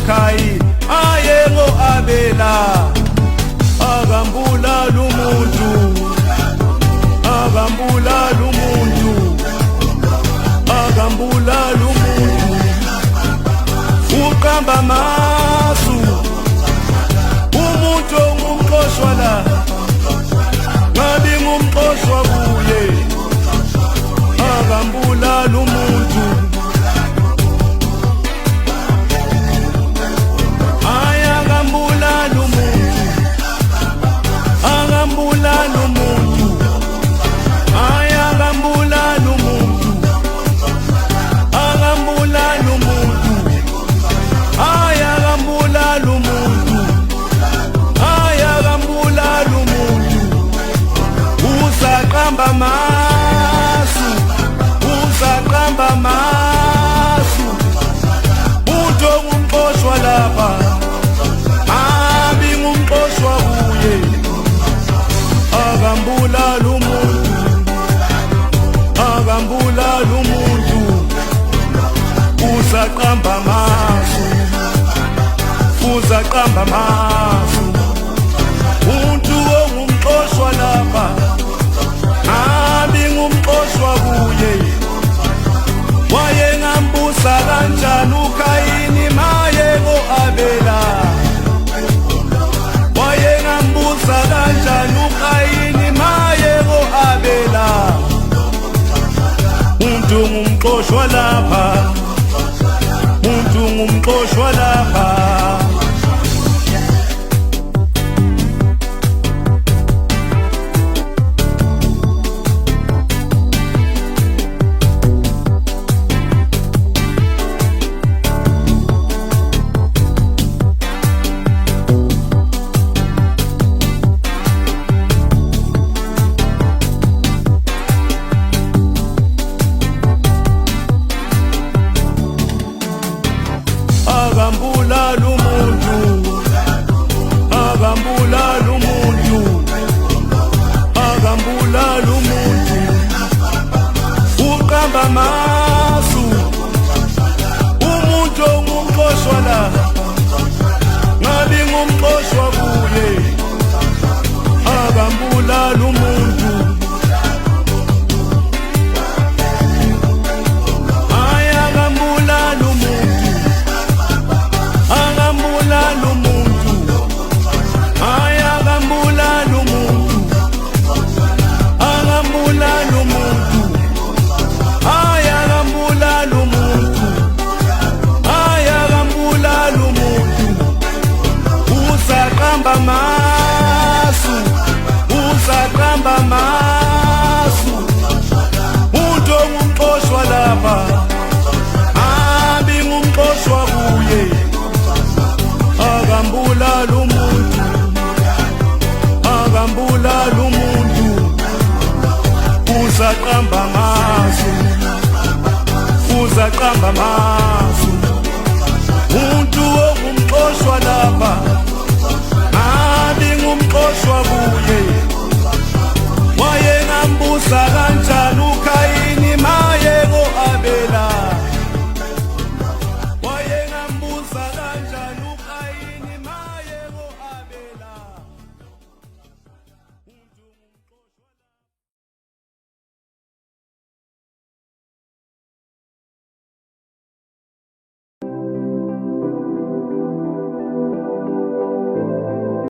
uKhayini ayengo Abela akambulala umuntu akambulala umuntu akambulala umuntu uqamba amasu umuntu ongumxoshwa la ngabe ngumxoshwa kuye akambulala umuntu akambulala umuntu akambulala umuntu akambulala umuntu akambulala umuntu akambulala umuntu akambulala umuntu usaqamba amasu usaqamba amasu umuntu ongumxoshwa lapha ngumxoshwa kuye akambulala umuntu akambulala umuntu usaqamba amasu usaqamba amasu umuntu ongumxoshwa lapha ngumxoshwa kuye wayengambusa kanjani uKhayini maye ngo-Abela wayengambusa kanjani uKhayini maye ngo-Abela umuntu ngumxoshwa lapha umuntu ngumxoshwa lapha akambulala umuntu akambulala umuntu akambulala umuntu uqamba amasu umuntu ongumxoshwa la ngabe ngumxoshwa kuye akambulala umuntu akambulala umuntu akambulala umuntu akambulala umuntu akambulala umuntu akambulala umuntu akambulala umuntu usaqamba amasu usaqamba amasu umuntu ongumxoshwa lapha ngumxoshwa kuye akambulala umuntu akambulala umuntu usaqamba amasu usaqamba amasu umuntu ongumxoshwa lapha ngumxoshwa kuye wayengambusa